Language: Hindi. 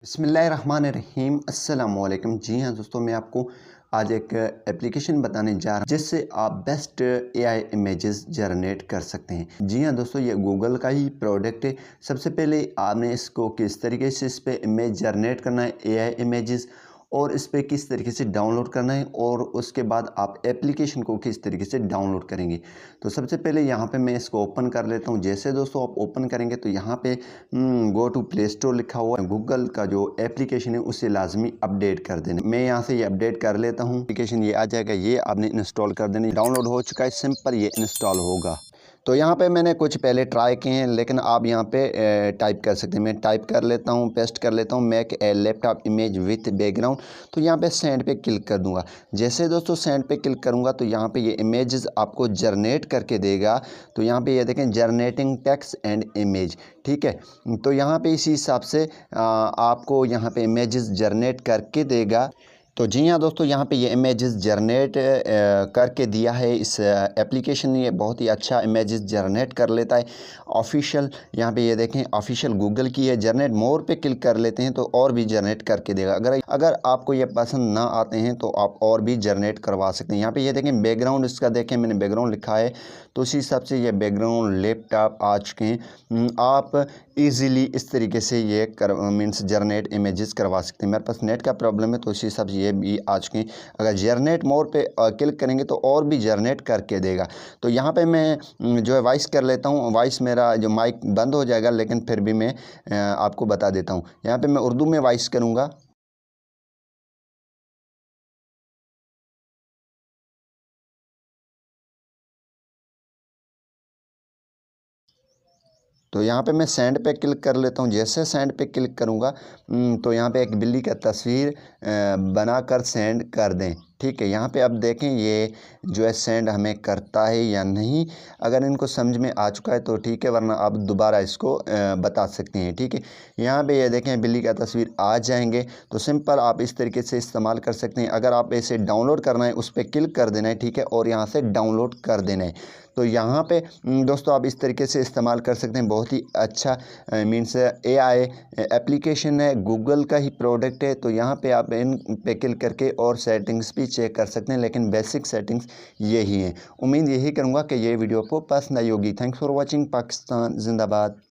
बिस्मिल्लाहिर्रहमानिर्रहीम अस्सलामुअलैकुम। जी हाँ दोस्तों, मैं आपको आज एक एप्लीकेशन बताने जा रहा हूँ जिससे आप बेस्ट एआई इमेजेस जनरेट कर सकते हैं। जी हाँ दोस्तों, ये गूगल का ही प्रोडक्ट है। सबसे पहले आपने इसको किस तरीके से इस पर इमेज जनरेट करना है, एआई इमेजेस, और इस पर किस तरीके से डाउनलोड करना है, और उसके बाद आप एप्लीकेशन को किस तरीके से डाउनलोड करेंगे। तो सबसे पहले यहाँ पे मैं इसको ओपन कर लेता हूँ। जैसे दोस्तों आप ओपन करेंगे तो यहाँ पे गो टू प्ले स्टोर लिखा हुआ है। गूगल का जो एप्लीकेशन है उसे लाजमी अपडेट कर देना। मैं यहाँ से ये अपडेट कर लेता हूँ। एप्लीकेशन ये आ जाएगा, ये आपने इंस्टॉल कर देना। डाउनलोड हो चुका है, सिंपल ये इंस्टॉल होगा। तो यहाँ पे मैंने कुछ पहले ट्राई किए हैं, लेकिन आप यहाँ पे टाइप कर सकते हैं। मैं टाइप कर लेता हूँ, पेस्ट कर लेता हूँ, make a laptop image with background. तो यहाँ पे सेंड पे क्लिक कर दूंगा। जैसे दोस्तों सेंड पे क्लिक करूँगा तो यहाँ पे ये इमेजेस आपको जनरेट करके देगा। तो यहाँ पे ये देखें, जनरेटिंग टेक्स्ट एंड इमेज, ठीक है। तो यहाँ पे इसी हिसाब से आपको यहाँ पे इमेजेस जनरेट करके देगा। तो जी हाँ दोस्तों, यहाँ पे ये इमेजेस जनरेट करके दिया है। इस एप्लीकेशन ने ये बहुत ही अच्छा इमेजेस जनरेट कर लेता है। ऑफिशियल यहाँ पे ये देखें, ऑफिशियल गूगल की है। जनरेट मोर पे क्लिक कर लेते हैं तो और भी जनरेट करके देगा। अगर आपको ये पसंद ना आते हैं तो आप और भी जनरेट करवा सकते हैं। यहाँ पे ये देखें, बैकग्राउंड इसका देखें, मैंने बैकग्राउंड लिखा है तो उसी हिसाब से ये बैकग्राउंड लैपटॉप आ चुके हैं। आप इजीली इस तरीके से ये मीन्स जनरेट इमेजेस करवा सकते हैं। मेरे पास नेट का प्रॉब्लम है तो उसी हिसाब से ये भी आ चुके हैं। अगर जनरेट मोर पे क्लिक करेंगे तो और भी जनरेट करके देगा। तो यहाँ पे मैं जो है वॉइस कर लेता हूँ। वॉइस मेरा जो माइक बंद हो जाएगा, लेकिन फिर भी मैं आपको बता देता हूँ। यहाँ पे मैं उर्दू में वॉइस करूँगा। तो यहाँ पे मैं सेंड पे क्लिक कर लेता हूँ। जैसे सेंड पे क्लिक करूँगा तो यहाँ पे एक बिल्ली का तस्वीर बनाकर सेंड कर दें, ठीक है। यहाँ पे अब देखें ये जो है सेंड हमें करता है या नहीं। अगर इनको समझ में आ चुका है तो ठीक है, वरना आप दोबारा इसको बता सकते हैं, ठीक है। यहाँ पे ये देखें, बिल्ली का तस्वीर आ जाएंगे। तो सिंपल आप इस तरीके से इस्तेमाल कर सकते हैं। अगर आप इसे डाउनलोड करना है, उस पर क्लिक कर देना है, ठीक है, और यहाँ से डाउनलोड कर देना है। तो यहाँ पे दोस्तों आप इस तरीके से इस्तेमाल कर सकते हैं। बहुत ही अच्छा मीन्स एआई एप्लीकेशन है, गूगल का ही प्रोडक्ट है। तो यहाँ पे आप इन पे क्लिक करके और सेटिंग्स भी चेक कर सकते हैं, लेकिन बेसिक सेटिंग्स यही हैं। उम्मीद यही करूँगा कि ये वीडियो आपको पसंद आई होगी। Thanks for watching. पाकिस्तान जिंदाबाद।